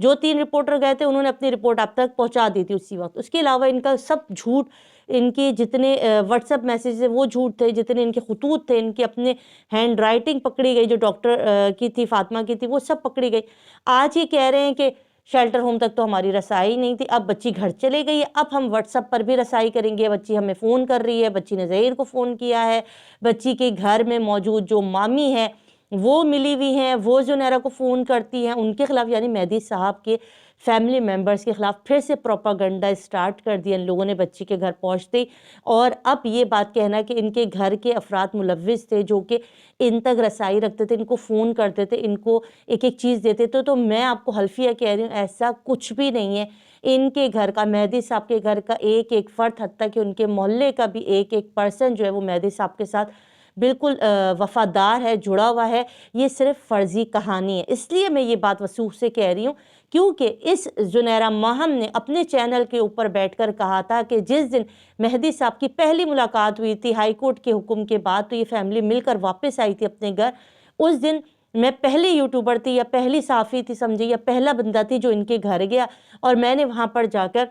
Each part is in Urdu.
جو 3 رپورٹر گئے تھے انہوں نے اپنی رپورٹ آپ تک پہنچا دی تھی اسی وقت. اس کے علاوہ ان کا سب جھوٹ، ان کی جتنے واٹس ایپ میسیج تھے وہ جھوٹ تھے، جتنے ان کے خطوط تھے، ان کے اپنے ہینڈ رائٹنگ پکڑی گئی جو ڈاکٹر کی تھی، فاطمہ کی تھی، وہ سب پکڑی گئی. آج یہ کہہ رہے ہیں کہ شیلٹر ہوم تک تو ہماری رسائی نہیں تھی، اب بچی گھر چلے گئی ہے، اب ہم واٹس ایپ پر بھی رسائی کریں گے. بچی ہمیں فون کر رہی ہے، بچی نے ظہیر کو فون کیا ہے، بچی کے گھر میں موجود جو مامی ہے وہ ملی ہوئی ہیں، وہ زنیرہ کو فون کرتی ہیں. ان کے خلاف یعنی مہدی صاحب کے فیملی ممبرز کے خلاف پھر سے پروپاگنڈا سٹارٹ کر دیا ان لوگوں نے بچی کے گھر پہنچتے ہی. اور اب یہ بات کہنا کہ ان کے گھر کے افراد ملوث تھے جو کہ ان تک رسائی رکھتے تھے، ان کو فون کرتے تھے، ان کو ایک ایک چیز دیتے تھے. تو میں آپ کو حلفیہ کہہ رہی ہوں ایسا کچھ بھی نہیں ہے. ان کے گھر کا، مہدی صاحب کے گھر کا ایک ایک فرد، حتیٰ کہ ان کے محلے کا بھی ایک ایک پرسن جو ہے وہ مہدی صاحب کے ساتھ بالکل وفادار ہے، جڑا ہوا ہے. یہ صرف فرضی کہانی ہے. اس لیے میں یہ بات وثوق سے کہہ رہی ہوں کیونکہ اس زنیرہ ماہم نے اپنے چینل کے اوپر بیٹھ کر کہا تھا کہ جس دن مہدی صاحب کی پہلی ملاقات ہوئی تھی ہائی کورٹ کے حکم کے بعد، تو یہ فیملی مل کر واپس آئی تھی اپنے گھر. اس دن میں پہلی یوٹیوبر تھی یا پہلی صحافی تھی سمجھے، یا پہلا بندہ تھی جو ان کے گھر گیا، اور میں نے وہاں پر جا کر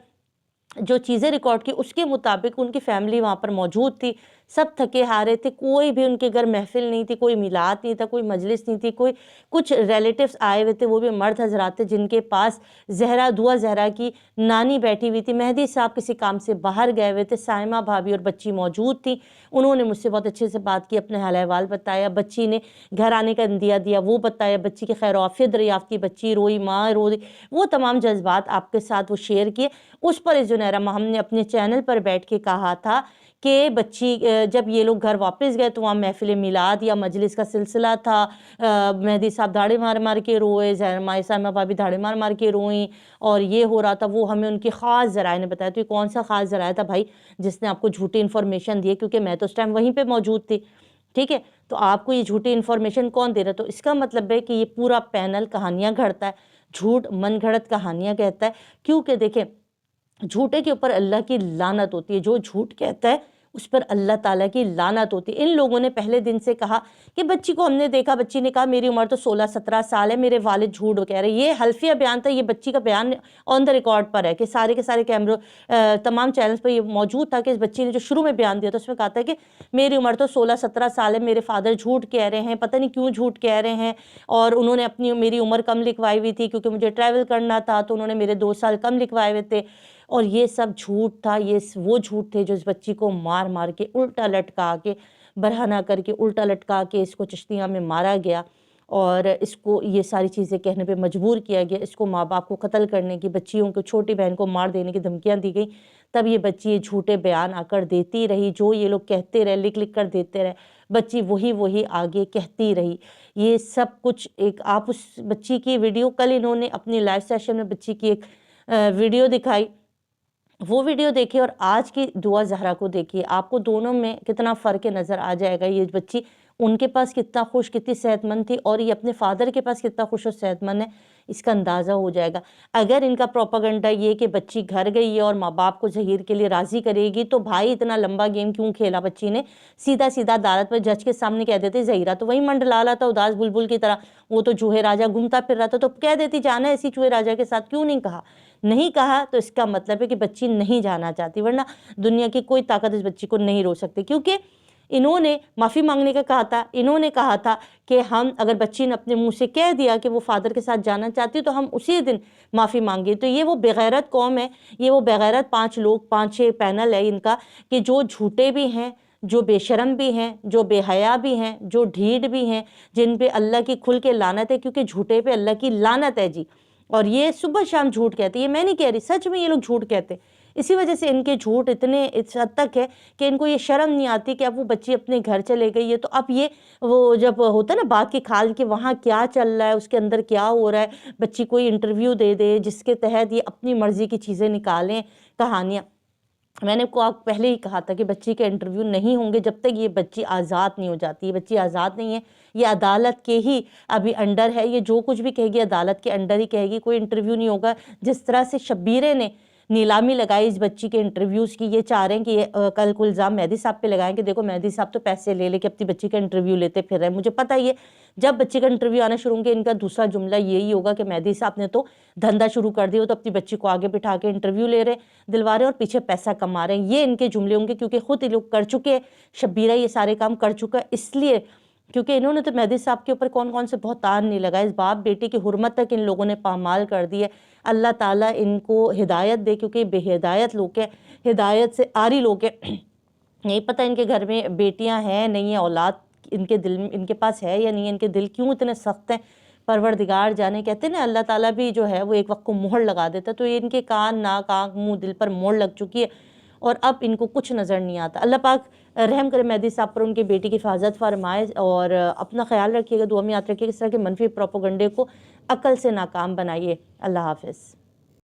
جو چیزیں ریکارڈ کی اس کے مطابق ان کی فیملی وہاں پر موجود تھی. سب تھکے ہارے تھے، کوئی بھی ان کے گھر محفل نہیں تھی، کوئی میلاد نہیں تھا، کوئی مجلس نہیں تھی. کوئی کچھ ریلیٹیوز آئے ہوئے تھے، وہ بھی مرد حضرات تھے جن کے پاس زہرا، دعا زہرا کی نانی بیٹھی ہوئی تھی. مہدی صاحب کسی کام سے باہر گئے ہوئے تھے، سائمہ بھابھی اور بچی موجود تھی. انہوں نے مجھ سے بہت اچھے سے بات کی، اپنے حال احوال بتایا، بچی نے گھر آنے کا اندیا دیا وہ بتایا، بچی کی خیر و عافیت دریافت کی، بچی روئی، ماں رو دی، وہ تمام جذبات آپ کے ساتھ وہ شیئر کیے. اس پر زنیرہ ماہم نے اپنے چینل پر بیٹھ کے کہا تھا کہ بچی جب یہ لوگ گھر واپس گئے تو وہاں محفل میلاد یا مجلس کا سلسلہ تھا. مہدی صاحب دھاڑے مار مار کے روئے، سائمہ بھابھی دھاڑے مار مار کے روئیں، اور یہ ہو رہا تھا. وہ ہمیں ان کے خاص ذرائع نے بتایا. تو یہ کون سا خاص ذرائع تھا بھائی جس نے آپ کو جھوٹی انفارمیشن دی؟ کیونکہ میں تو اس ٹائم وہیں پہ موجود تھی. ٹھیک ہے، تو آپ کو یہ جھوٹی انفارمیشن کون دے رہا؟ تو اس کا مطلب ہے کہ یہ پورا پینل کہانیاں گھڑتا ہے، جھوٹ من گھڑت کہانیاں کہتا ہے. کیونکہ دیکھیں جھوٹے کے اوپر اللہ کی لعنت ہوتی ہے، جو جھوٹ کہتا ہے اس پر اللہ تعالیٰ کی لعنت ہوتی ہے. ان لوگوں نے پہلے دن سے کہا کہ بچی کو ہم نے دیکھا، بچی نے کہا میری عمر تو 16-17 سال ہے، میرے والد جھوٹ کہہ رہے. یہ حلفیہ بیان تھا، یہ بچی کا بیان آن دا ریکارڈ پر ہے کہ سارے کے سارے کیمروں تمام چینلز پر یہ موجود تھا کہ اس بچی نے جو شروع میں بیان دیا تھا اس میں کہا تھا کہ میری عمر تو 16-17 سال ہے، میرے فادر جھوٹ کہہ رہے ہیں، پتہ نہیں کیوں جھوٹ کہہ رہے ہیں. اور انہوں نے میری عمر کم لکھوائی ہوئی تھی کیونکہ مجھے ٹریول کرنا تھا، تو انہوں نے میرے 2 سال کم لکھوائے ہوئے تھے. اور یہ سب جھوٹ تھا. یہ وہ جھوٹ تھے جو اس بچی کو مار مار کے، الٹا لٹکا کے، برہنہ کر کے، الٹا لٹکا کے اس کو چشتیاں میں مارا گیا، اور اس کو یہ ساری چیزیں کہنے پہ مجبور کیا گیا. اس کو ماں باپ کو قتل کرنے کی، بچیوں کو، چھوٹی بہن کو مار دینے کی دھمکیاں دی گئی. تب یہ بچی یہ جھوٹے بیان آ کر دیتی رہی، جو یہ لوگ کہتے رہے، لکھ لکھ کر دیتے رہے، بچی وہی آگے کہتی رہی. یہ سب کچھ ایک آپ اس بچی کی ویڈیو، کل انہوں نے اپنی لائیو سیشن میں بچی کی ایک ویڈیو دکھائی، وہ ویڈیو دیکھیے اور آج کی دعا زہرا کو دیکھیے، آپ کو دونوں میں کتنا فرق نظر آ جائے گا. یہ بچی ان کے پاس کتنا خوش، کتنی صحت مند تھی، اور یہ اپنے فادر کے پاس کتنا خوش اور صحت مند ہے، اس کا اندازہ ہو جائے گا. اگر ان کا پروپاگنڈا یہ کہ بچی گھر گئی ہے اور ماں باپ کو ظہیر کے لیے راضی کرے گی، تو بھائی اتنا لمبا گیم کیوں کھیلا بچی نے؟ سیدھا سیدھا عدالت پر جج کے سامنے کہہ دیتے ظہیرہ تو وہی منڈلالا تھا اداس بلبل کی طرح، وہ تو چوہے راجہ گھومتا پھر رہا تھا، تو کہہ دیتی جانا ایسی چوہے راجہ کے ساتھ. کیوں نہیں کہا؟ نہیں کہا. تو اس کا مطلب ہے کہ بچی نہیں جانا چاہتی، ورنہ دنیا کی کوئی طاقت اس بچی کو نہیں روک سکتی. کیونکہ انہوں نے معافی مانگنے کا کہا تھا، انہوں نے کہا تھا کہ ہم اگر بچی نے اپنے منہ سے کہہ دیا کہ وہ فادر کے ساتھ جانا چاہتی تو ہم اسی دن معافی مانگے. تو یہ وہ بغیرت قوم ہے، یہ وہ بغیرت 5 لوگ، 5-6 پینل ہے ان کا، کہ جو جھوٹے بھی ہیں، جو بے شرم بھی ہیں، جو بے حیا بھی ہیں، جو ڈھیٹ بھی ہیں، جن پہ اللہ کی کھل کے لعنت ہے، کیونکہ جھوٹے پہ اللہ کی لعنت ہے جی. اور یہ صبح شام جھوٹ کہتے ہیں، یہ میں نہیں کہہ رہی، سچ میں یہ لوگ جھوٹ کہتے ہیں. اسی وجہ سے ان کے جھوٹ اتنے اس حد تک ہے کہ ان کو یہ شرم نہیں آتی کہ اب وہ بچی اپنے گھر چلے گئی ہے، تو اب یہ وہ جب ہوتا ہے نا باغ کی کھال کہ وہاں کیا چل رہا ہے، اس کے اندر کیا ہو رہا ہے، بچی کوئی انٹرویو دے دے جس کے تحت یہ اپنی مرضی کی چیزیں نکالیں، کہانیاں. میں نے کو پہلے ہی کہا تھا کہ بچی کے انٹرویو نہیں ہوں گے جب تک یہ بچی آزاد نہیں ہو جاتی. یہ بچی آزاد نہیں ہے، یہ عدالت کے ہی ابھی انڈر ہے. یہ جو کچھ بھی کہے گی عدالت کے انڈر ہی کہے گی، کوئی انٹرویو نہیں ہوگا. جس طرح سے شبیرے نے نیلامی لگائی اس بچی کے انٹرویوز کی. یہ چاہ رہے ہیں کہ یہ کل کو الزام مہدی صاحب پہ لگائیں کہ دیکھو مہدی صاحب تو پیسے لے کے اپنی بچی کا انٹرویو لیتے پھر رہے ہیں. مجھے پتہ یہ جب بچی کا انٹرویو آنا شروع ہوں گے ان کا دوسرا جملہ یہی ہوگا کہ مہدی صاحب نے تو دھندا شروع کر دیا, تو اپنی بچی کو آگے بٹھا کے انٹرویو لے رہے دلوا رہے اور پیچھے پیسہ کما رہے ہیں. یہ ان کے جملے ہوں گے کیونکہ خود یہ لوگ کر چکے, شبیرہ یہ سارے کام کر چکا, اس لیے کیونکہ انہوں نے تو مہدی صاحب کے اوپر کون کون سے بہتان نہیں لگائے, اس باپ بیٹی کی حرمت تک ان لوگوں نے پامال کر دی ہے. اللہ تعالیٰ ان کو ہدایت دے, کیونکہ بے ہدایت لوگ ہیں, ہدایت سے آری لوگ ہیں. نہیں پتہ ان کے گھر میں بیٹیاں ہیں نہیں ہیں, اولاد ان کے دل میں ان کے پاس ہے یا نہیں, ان کے دل کیوں اتنے سخت ہیں پروردگار جانے. کہتے ہیں نا اللہ تعالیٰ بھی جو ہے وہ ایک وقت کو مہر لگا دیتا ہے, تو یہ ان کے کان ناک آنکھ منہ دل پر مہر لگ چکی ہے اور اب ان کو کچھ نظر نہیں آتا. اللہ پاک رحم کرے مہدی صاحب پر, ان کی بیٹی کی حفاظت فرمائے, اور اپنا خیال رکھیے گا, دعا میں یاد رکھیے کہ اس طرح کے منفی پروپیگنڈے کو عقل سے ناکام بنائیے. اللہ حافظ.